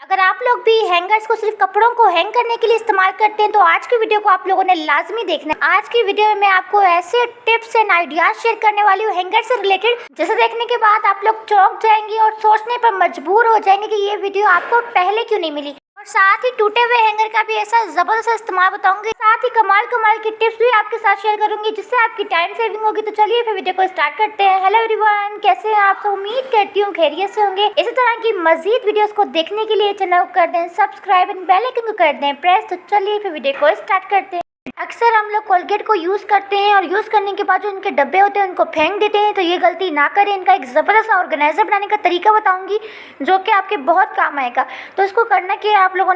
अगर आप लोग भी हैंगर्स को सिर्फ कपड़ों को हैंग करने के लिए इस्तेमाल करते हैं तो आज की वीडियो को आप लोगों ने लाजमी देखना है। आज की वीडियो में मैं आपको ऐसे टिप्स एंड आइडियाज शेयर करने वाली हूँ हैंगर से रिलेटेड, जिसे देखने के बाद आप लोग चौंक जाएंगे और सोचने पर मजबूर हो जाएंगे कि ये वीडियो आपको पहले क्यों नहीं मिली। और साथ ही टूटे हुए हैंगर का भी ऐसा जबरदस्त इस्तेमाल बताऊंगी, साथ ही कमाल की टिप्स भी आपके साथ शेयर करूंगी जिससे आपकी टाइम सेविंग होगी। तो चलिए फिर वीडियो को स्टार्ट करते हैं। हेलो एवरीवन, कैसे हैं आप सब? उम्मीद करती हूँ खैरियत से होंगे। इसी तरह की मजीद वीडियोस को देखने के लिए चैनल को कर दें सब्सक्राइब एंड बेल आइकन को कर दें प्रेस। तो चलिए फिर वीडियो को स्टार्ट करते हैं। अक्सर हम लोग कोलगेट को यूज़ करते हैं और यूज़ करने के बाद जो इनके डब्बे होते हैं उनको फेंक देते हैं, तो ये गलती ना करें। इनका एक ज़बरदस्त ऑर्गेनाइज़र बनाने का तरीका बताऊंगी जो कि आपके बहुत काम आएगा। तो इसको करना क्या है, आप लोगों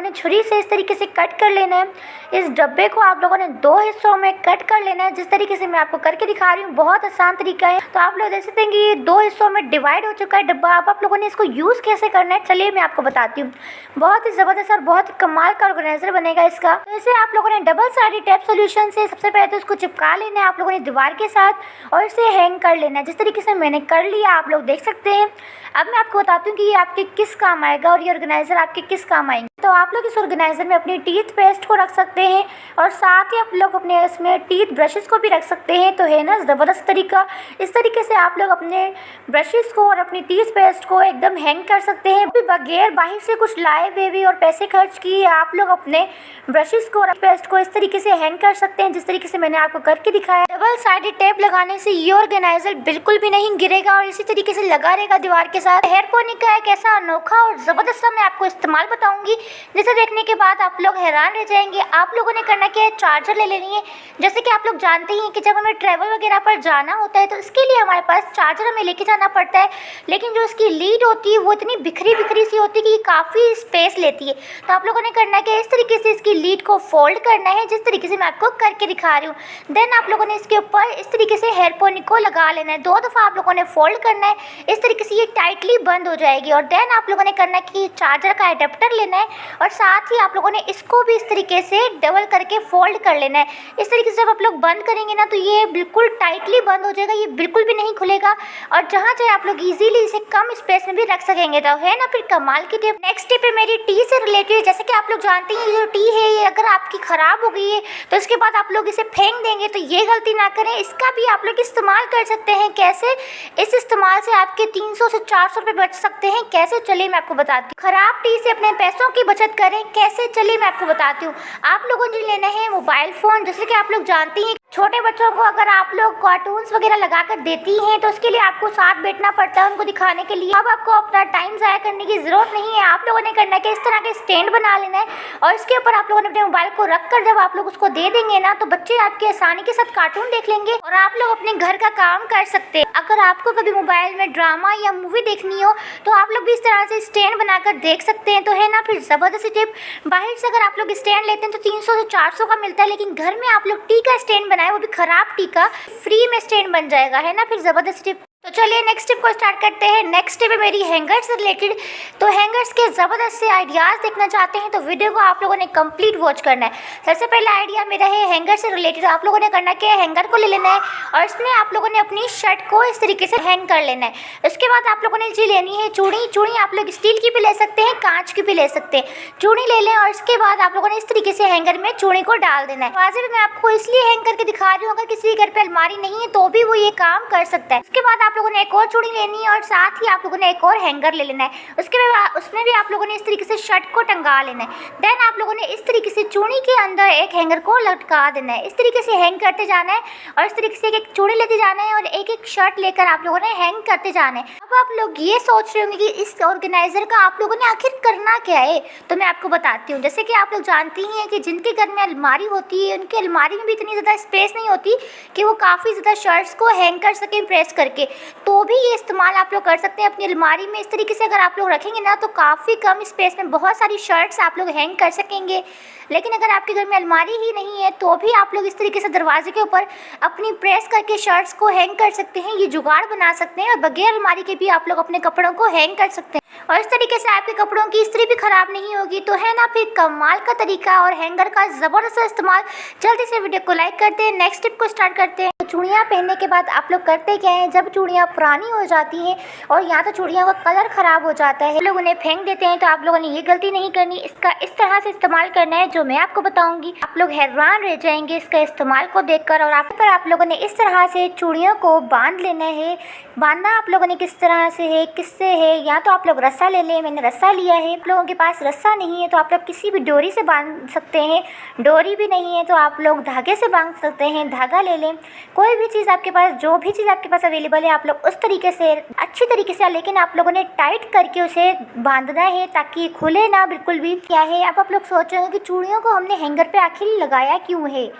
ने छुरी से इस तरीके से कट कर लेना है। इस डब्बे को आप लोगों ने 2 हिस्सों में कट कर लेना है, जिस तरीके से मैं आपको करके दिखा रही हूँ। बहुत आसान तरीका है। तो आप लोग देख सकते हैं कि ये 2 हिस्सों में डिवाइड हो चुका है डब्बा। अब आप लोगों ने इसको यूज़ कैसे करना है चलिए मैं आपको बताती हूँ। बहुत ही ज़बरदस्त और बहुत ही कमाल का ऑर्गेनाइज़र बनेगा इसका। तो इसे आप लोगों ने डबल साइडेड टेप सॉल्यूशन से सबसे पहले तो इसको चिपका लेना है आप लोगों ने दीवार के साथ और इसे हैंग कर लेना है, जिस तरीके से मैंने कर लिया आप लोग देख सकते हैं। अब मैं आपको बताती हूँ कि ये आपके किस काम आएगा और ये ऑर्गेनाइज़र आपके किस काम आएंगे। तो आप लोग इस ऑर्गेनाइज़र में अपनी टीथ पेस्ट को रख सकते हैं और साथ ही आप लोग अपने इसमें टीथ ब्रशेस को भी रख सकते हैं। तो है ना ज़बरदस्त तरीका। इस तरीके से आप लोग अपने ब्रशेस को और अपनी टीथ पेस्ट को एकदम हैंग कर सकते हैं बगैर बाहर से कुछ लाए हुए भी और पैसे खर्च किए। आप लोग अपने ब्रशेस को और पेस्ट को इस तरीके से हैंग कर सकते हैं जिस तरीके से मैंने आपको करके दिखाया। डबल साइडेड टेप लगाने से ये ऑर्गेनाइज़र बिल्कुल भी नहीं गिरेगा और इसी तरीके से लगा रहेगा दीवार के साथ। हेयर पोनी का एक ऐसा अनोखा और ज़बरदस्त सा मैं आपको इस्तेमाल बताऊंगी जिसे देखने के बाद आप लोग हैरान रह जाएंगे। आप लोगों ने करना क्या है, चार्जर ले लेनी है। जैसे कि आप लोग जानते हैं कि जब हमें ट्रैवल वगैरह पर जाना होता है तो इसके लिए हमारे पास चार्जर हमें लेके जाना पड़ता है, लेकिन जो इसकी लीड होती है वो इतनी बिखरी सी होती है कि काफ़ी स्पेस लेती है। तो आप लोगों ने करना क्या है, इस तरीके से इसकी लीड को फोल्ड करना है जिस तरीके से मैं आपको करके दिखा रही हूँ। देन आप लोगों ने इसके ऊपर इस तरीके से हेयर पोनी को लगा लेना है। 2 दफ़ा आप लोगों ने फोल्ड करना है, इस तरीके से ये टाइटली बंद हो जाएगी। और देन आप लोगों ने करना है कि चार्जर का एडेप्टर लेना है और साथ ही आप लोगों ने इसको भी इस तरीके से डबल करके फोल्ड कर लेना है। इस तरीके से जब आप लोग बंद करेंगे ना तो ये बिल्कुल टाइटली बंद हो जाएगा, ये बिल्कुल भी नहीं खुलेगा और जहाँ चाहे आप लोग ईजिली इसे कम स्पेस में भी रख सकेंगे। तो है ना फिर कमाल की टिप। नेक्स्ट टिप है मेरी टी से रिलेटेड। जैसे कि आप लोग जानते हैं जो टी है ये अगर आपकी ख़राब हो गई है तो इसके बाद आप लोग इसे फेंक देंगे, तो ये गलती ना करें। इसका भी आप लोग इस्तेमाल कर सकते हैं। कैसे? इस इस्तेमाल से आपके 300 से 400 रुपये बच सकते हैं। कैसे चलिए मैं आपको बताती हूँ। खराब टी से अपने पैसों की बचत करें कैसे चलिए मैं आपको बताती हूँ। आप लोगों ने लेना है मोबाइल फ़ोन। जैसे कि आप लोग जानते हैं छोटे बच्चों को अगर आप लोग कार्टून्स वगैरह लगा कर देती हैं तो उसके लिए आपको साथ बैठना पड़ता है उनको दिखाने के लिए। अब आपको अपना टाइम ज़ाया करने की ज़रूरत नहीं है। आप लोगों ने करना है कि इस तरह के स्टैंड बना लेना है और इसके ऊपर आप लोगों ने अपने मोबाइल को रख कर जब आप लोग उसको दे देंगे ना तो बच्चे आपके आसानी के साथ कार्टून देख लेंगे और आप लोग अपने घर का काम कर सकते हैं। अगर आपको कभी मोबाइल में ड्रामा या मूवी देखनी हो तो आप लोग भी इस तरह से स्टैंड बनाकर देख सकते हैं। तो है ना फिर ज़बरदस्त टिप। बाहर से अगर आप लोग स्टैंड लेते हैं तो 300 से 400 का मिलता है, लेकिन घर में आप लोग टी का स्टैंड बनाए वो भी खराब टी का, फ्री में स्टैंड बन जाएगा। है ना फिर ज़बरदस्त टिप। तो चलिए नेक्स्ट टिप को स्टार्ट करते हैं। नेक्स्ट टिप है मेरी हैंगर्स से रिलेटेड। तो हैंगर्स के ज़बरदस्त से आइडियाज़ देखना चाहते हैं तो वीडियो को आप लोगों ने कंप्लीट वॉच करना है। सबसे पहला आइडिया मेरा है हैंगर से रिलेटेड। आप लोगों ने करना क्या है, हैंगर को ले लेना है और इसमें आप लोगों ने अपनी शर्ट को इस तरीके से हैंग कर लेना है। उसके बाद आप लोगों ने जी लेनी है चूड़ी। चूड़ी आप लोग स्टील की भी ले सकते हैं, कांच की भी ले सकते हैं। चूड़ी ले लें और इसके बाद आप लोगों ने इस तरीके से हैंगर में चूड़ी को डाल देना है। दरवाजे में मैं आपको इसलिए हैंग करके दिखा रही हूँ, अगर किसी घर पर अलमारी नहीं है तो भी वो ये काम कर सकता है। उसके बाद आप लोगों ने एक और चूड़ी लेनी है और साथ ही आप लोगों ने एक और हैंगर ले लेना है। उसमें भी आप लोगों ने इस तरीके से शर्ट को टंगा लेना है। देन आप लोगों ने इस तरीके से चूड़ी के अंदर एक हैंगर को लटका देना है। इस तरीके से हैंग करते जाना है और इस तरीके से एक एक चूड़ी लेते जाना है और एक एक शर्ट लेकर आप लोगों ने हैंग करते जाना है। अब आप लोग ये सोच रहे होंगे कि इस ऑर्गेनाइज़र का आप लोगों ने आखिर करना क्या है, तो मैं आपको बताती हूँ। जैसे कि आप लोग जानती हैं कि जिनके घर में अलमारी होती है उनकी अलमारी में भी इतनी ज़्यादा स्पेस नहीं होती कि वो काफ़ी ज़्यादा शर्ट्स को हैंग कर सकें प्रेस करके, तो भी ये इस्तेमाल आप लोग कर सकते हैं अपनी अलमारी में। इस तरीके से अगर आप लोग रखेंगे ना तो काफ़ी कम स्पेस में बहुत सारी शर्ट्स आप लोग हैंग कर सकेंगे। लेकिन अगर आपके घर में अलमारी ही नहीं है तो भी आप लोग इस तरीके से दरवाजे के ऊपर अपनी प्रेस करके शर्ट्स को हैंग कर सकते हैं। ये जुगाड़ बना सकते हैं और बगैर अलमारी के भी आप लोग अपने कपड़ों को हैंग कर सकते हैं और इस तरीके से आपके कपड़ों की इस्त्री भी ख़राब नहीं होगी। तो है ना फिर कमाल का तरीका और हैंगर का ज़बरदस्त इस्तेमाल। जल्दी से वीडियो को लाइक करते हैं। नेक्स्ट टिप को स्टार्ट करते हैं। चूड़ियाँ पहनने के बाद आप लोग करते क्या है, जब चूड़ियाँ पुरानी हो जाती हैं और या तो चूड़ियों का कलर ख़राब हो जाता है, लोग उन्हें फेंक देते हैं। तो आप लोगों ने ये गलती नहीं करनी, इसका इस तरह से इस्तेमाल करना है जो मैं आपको बताऊंगी। आप लोग हैरान रह जाएंगे इसका इस्तेमाल को देखकर। और आप लोगों ने इस तरह से चूड़ियों को बांध लेना है। बांधना आप लोगों ने किस तरह से है, किससे है, या तो आप लोग रस्सा ले लें, मैंने रस्सा लिया है। आप लोगों के पास रस्सा नहीं है तो आप लोग किसी भी डोरी से बांध सकते हैं। डोरी भी नहीं है तो आप लोग धागे से बांध सकते हैं, धागा ले लें। कोई भी चीज़ आपके पास, जो भी चीज़ आपके पास अवेलेबल है, आप लोग उस तरीके से अच्छी तरीके से, लेकिन आप लोगों ने टाइट करके उसे बांधना है ताकि खुले ना बिल्कुल भी। क्या है, अब आप लोग सोच रहे हो कि चूड़ियों को हमने हैंगर पे आखिर लगाया क्यों है,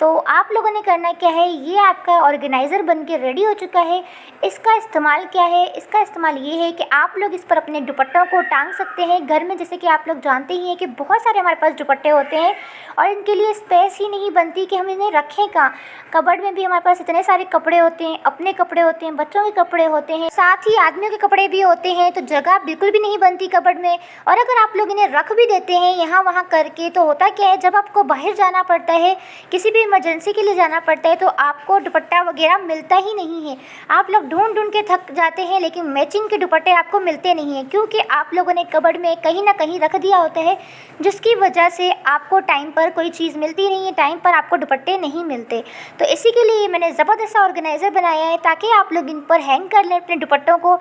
तो आप लोगों ने करना क्या है, ये आपका ऑर्गेनाइज़र बन के रेडी हो चुका है। इसका इस्तेमाल क्या है, इसका इस्तेमाल ये है कि आप लोग इस पर अपने दुपट्टों को टांग सकते हैं घर में। जैसे कि आप लोग जानते ही हैं कि बहुत सारे हमारे पास दुपट्टे होते हैं और इनके लिए स्पेस ही नहीं बनती कि हम इन्हें रखें कहाँ। कबर्ड में भी हमारे पास इतने सारे कपड़े होते हैं, अपने कपड़े होते हैं, बच्चों के कपड़े होते हैं, साथ ही आदमियों के कपड़े भी होते हैं, तो जगह बिल्कुल भी नहीं बनती कबर्ड में। और अगर आप लोग इन्हें रख भी देते हैं यहाँ वहाँ करके, तो होता क्या है, जब आपको बाहर जाना पड़ता है, किसी भी इमरजेंसी के लिए जाना पड़ता है, तो आपको दुपट्टा वगैरह मिलता ही नहीं है। आप लोग ढूंढ ढूंढ के थक जाते हैं, लेकिन मैचिंग के दुपट्टे आपको मिलते नहीं हैं, क्योंकि आप लोगों ने कबर्ड में कहीं ना कहीं रख दिया होता है, जिसकी वजह से आपको टाइम पर कोई चीज़ मिलती नहीं है, टाइम पर आपको दुपट्टे नहीं मिलते। तो इसी के लिए मैंने ज़बरदस्त ऑर्गेनाइज़र बनाया है ताकि आप लोग इन पर हैंग कर लें अपने दुपट्टों को।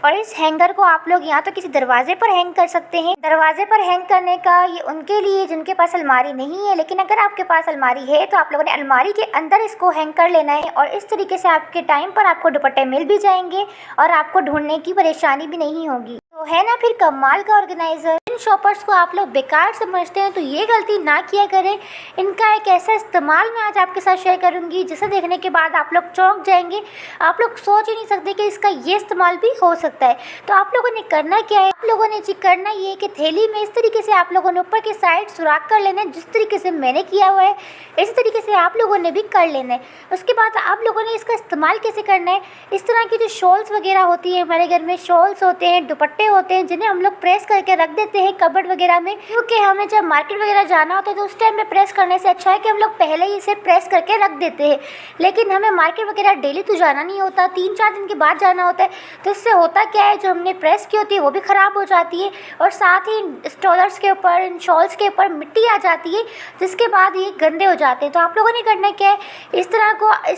और इस हैंगर को आप लोग या तो किसी दरवाजे पर हैंग कर सकते हैं। दरवाजे पर हैंग करने का ये उनके लिए जिनके पास अलमारी नहीं है, लेकिन अगर आपके पास अलमारी है तो आप लोगों ने अलमारी के अंदर इसको हैंग कर लेना है। और इस तरीके से आपके टाइम पर आपको दुपट्टे मिल भी जाएंगे और आपको ढूंढने की परेशानी भी नहीं होगी। तो है ना फिर कमाल का ऑर्गेनाइज़र। इन शॉपर्स को आप लोग बेकार समझते हैं तो ये गलती ना किया करें। इनका एक ऐसा इस्तेमाल मैं आज आपके साथ शेयर करूंगी जिसे देखने के बाद आप लोग चौंक जाएंगे। आप लोग सोच ही नहीं सकते कि इसका ये इस्तेमाल भी हो सकता है। तो आप लोगों ने करना क्या है, आप लोगों ने जी करना ये है कि थैली में इस तरीके से आप लोगों ने ऊपर की साइड सुराख कर लेना है, जिस तरीके से मैंने किया हुआ है इस तरीके से आप लोगों ने भी कर लेना है। उसके बाद आप लोगों ने इसका इस्तेमाल कैसे करना है, इस तरह की जो शॉल्स वगैरह होती है, हमारे घर में शॉल्स होते हैं, दुपट्टे होते हैं, जिन्हें हम लोग प्रेस करके रख देते हैं कबर्ड वगैरह में, क्योंकि हमें जब मार्केट वगैरह जाना होता है तो उस टाइम में प्रेस करने से अच्छा है कि हम लोग पहले ही इसे प्रेस करके रख देते हैं। लेकिन हमें मार्केट वगैरह डेली तो जाना नहीं होता, 3-4 दिन के बाद जाना होता है, तो इससे होता क्या है, जो हमने प्रेस की होती है वो भी ख़राब हो जाती है और साथ ही स्टॉलर्स के ऊपर, इन शॉल्स के ऊपर मिट्टी आ जाती है, जिसके बाद ये गंदे हो जाते हैं। तो आप लोगों ने करना क्या है, इस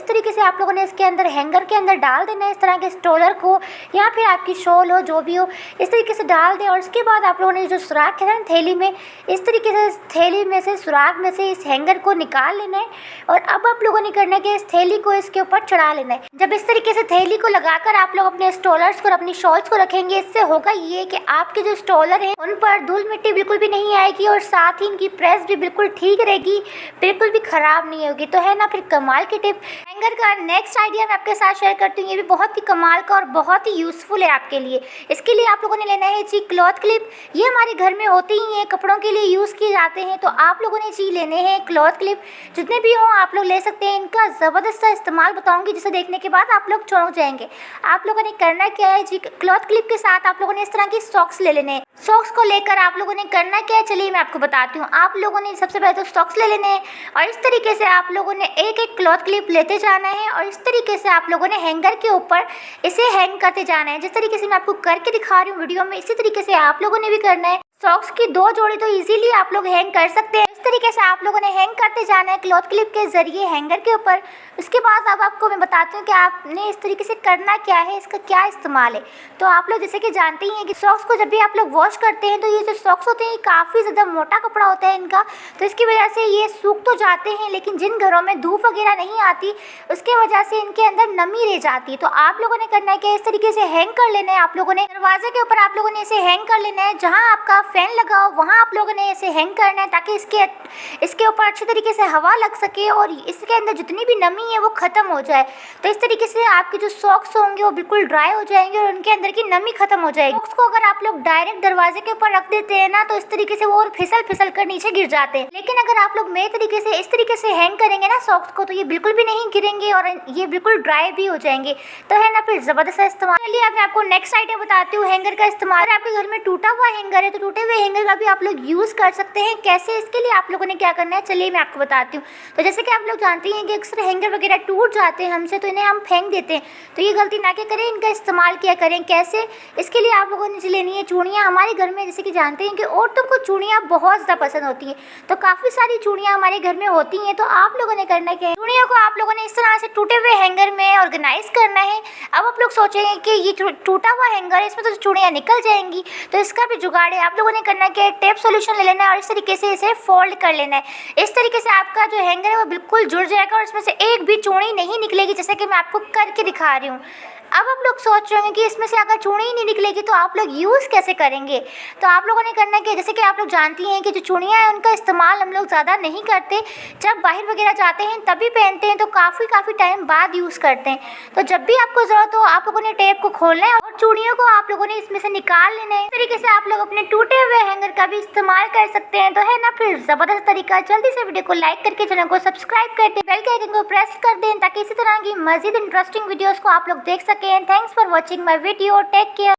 तरीके से आप लोगों ने इसके अंदर हैंगर के अंदर डाल देना है, इस तरह के स्टॉलर को या फिर आपकी शॉल हो जो भी हो, इस तरीके से डाल दें। और इसके बाद आप लोगों ने जो सुराख है ना थैली में, इस तरीके से थैली में से, सुराख में से इस हैंगर को निकाल लेना है। और अब आप लोगों ने करना है कि इस थैली को इसके ऊपर चढ़ा लेना है। जब इस तरीके से थैली को लगाकर आप लोग अपने स्टॉलर्स को, अपनी शॉल्स को रखेंगे, इससे होगा ये कि आपके जो स्टॉलर हैं उन पर धूल मिट्टी बिल्कुल भी नहीं आएगी और साथ ही इनकी प्रेस भी बिल्कुल ठीक रहेगी, बिल्कुल भी ख़राब नहीं होगी। तो है ना फिर कमाल की टिप। हैंगर का नेक्स्ट आइडिया मैं आपके साथ शेयर करती हूँ, ये भी बहुत ही कमाल का और बहुत ही यूज़फुल है आपके लिए। इसके लिए आप लोगों ने लेना है जी क्लॉथ क्लिप। ये हमारे घर में होती ही हैं, कपड़ों के लिए यूज़ किए जाते हैं, तो आप लोगों ने जी लेने हैं क्लॉथ क्लिप। जितने भी हों आप लोग ले सकते हैं। इनका ज़बरदस्त सा इस्तेमाल बताऊंगी जिसे देखने के बाद आप लोग चौंक जाएंगे। आप लोगों ने करना क्या है जी, क्लॉथ क्लिप के साथ आप लोगों ने इस तरह की सॉक्स ले लेने हैं। सॉक्स को लेकर आप लोगों ने करना क्या है, चलिए मैं आपको बताती हूँ। आप लोगों ने सबसे पहले तो सॉक्स ले लेने हैं और इस तरीके से आप लोगों ने एक एक क्लॉथ क्लिप लेते जाना है और इस तरीके से आप लोगों ने हैंगर के ऊपर इसे हैंग करते जाना है। जिस तरीके से मैं आपको करके दिखा रही हूँ वीडियो में, इसी तरीके से आप लोगों ने भी करना है। सॉक्स की 2 जोड़ी तो इजीली आप लोग हैंग कर सकते हैं। इस तरीके से आप लोगों ने हैंग करते जाना है क्लॉथ क्लिप के जरिए हैंगर के ऊपर। उसके बाद अब आपको मैं बताती हूँ कि आपने इस तरीके से करना क्या है, इसका क्या इस्तेमाल है। तो आप लोग जैसे कि जानते ही हैं कि सॉक्स को जब भी आप लोग वॉश करते हैं तो ये जो सॉक्स होते हैं काफ़ी ज़्यादा मोटा कपड़ा होता है इनका, तो इसकी वजह से ये सूख तो जाते हैं, लेकिन जिन घरों में धूप वगैरह नहीं आती उसके वजह से इनके अंदर नमी रह जाती है। तो आप लोगों ने करना है कि इस तरीके से हैंग कर लेना है। आप लोगों ने दरवाजे के ऊपर आप लोगों ने इसे हैंग कर लेना है। जहाँ आपका फैन लगा हो वहाँ आप लोगों ने इसे हैंग करना है ताकि इसके ऊपर अच्छे तरीके से हवा लग सके और इसके अंदर जितनी भी नमी है वो ख़त्म हो जाए। तो इस तरीके से आपके जो सॉक्स होंगे वो बिल्कुल ड्राई हो जाएंगे और उनके अंदर की नमी खत्म हो जाएगी। सॉक्स को अगर आप लोग डायरेक्ट दरवाजे के ऊपर रख देते हैं ना, तो इस तरीके से वो और फिसल कर नीचे गिर जाते हैं। लेकिन अगर आप लोग मेरे तरीके से इस तरीके से हैंग करेंगे ना सॉक्स को, तो ये बिल्कुल भी नहीं गिरेंगे और ये बिल्कुल ड्राई भी हो जाएंगे। तो है ना फिर ज़बरदस्त इस्तेमाल। चलिए अब मैं आपको नेक्स्ट आइडिया बताती हूँ हैंगर का इस्तेमाल। आपके घर में टूटा हुआ हैंगर है तो टूटे हुए हैंगर का भी आप लोग यूज़ कर सकते हैं। कैसे, इसके लिए आप लोगों ने क्या करना है चलिए मैं आपको बताती हूँ। तो जैसे कि आप लोग जानते हैं कि अक्सर हैंगर वगैरह टूट जाते हैं हमसे, तो इन्हें हम फेंक देते हैं। तो ये गलती ना क्या करें, इनका इस्तेमाल किया करें। कैसे, इसके लिए आप लोगों ने लेनी है चूड़ियाँ। हमारे घर में जैसे कि जानते हैं कि औरतों को चूड़ियाँ बहुत ज़्यादा पसंद होती हैं, तो काफ़ी सारी चूड़ियाँ हमारे घर में होती हैं। तो आप लोगों ने करना क्या है, चूड़ियों को आप लोगों ने इस तरह से टूटे हुए हैंगर में ऑर्गेनाइज करना है। अब आप लोग सोचेंगे कि ये टूटा हुआ हैंगर है, इसमें तो चूड़ियाँ निकल जाएंगी, तो इसका भी जुगाड़ है। आप लोगों ने करना क्या है, टेप सॉल्यूशन ले लेना है और इस तरीके से इसे फोल्ड कर लेना है। इस तरीके से आपका जो हैंगर है वो बिल्कुल जुड़ जाएगा और इसमें से एक भी चूड़ी नहीं निकलेगी, जैसे कि मैं आपको करके दिखा रही हूँ। अब आप लोग सोच रहे होंगे कि इसमें से अगर चूड़ी ही नहीं निकलेगी तो आप लोग यूज़ कैसे करेंगे। तो आप लोगों ने करना है कि जैसे कि आप लोग जानती हैं कि जो चूड़ियाँ हैं उनका इस्तेमाल हम लोग ज़्यादा नहीं करते, जब बाहर वगैरह जाते हैं तभी पहनते हैं, तो काफ़ी टाइम बाद यूज़ करते हैं। तो जब भी आपको ज़रूरत हो आप लोगों ने टेप को खोलना है और चूड़ियों को आप लोगों ने इसमें से निकाल लेना है। इस तरीके से आप लोग अपने टूटे हुए हैंगर का भी इस्तेमाल कर सकते हैं। तो है ना फिर ज़बरदस्त तरीका। जल्दी से वीडियो को लाइक करके चैनल को सब्सक्राइब कर दें, बेल के आइकन को प्रेस कर दें ताकि इसी तरह की मज़ीद इंटरेस्टिंग वीडियोज़ को आप लोग देख सकें। Thanks for watching my video, take care.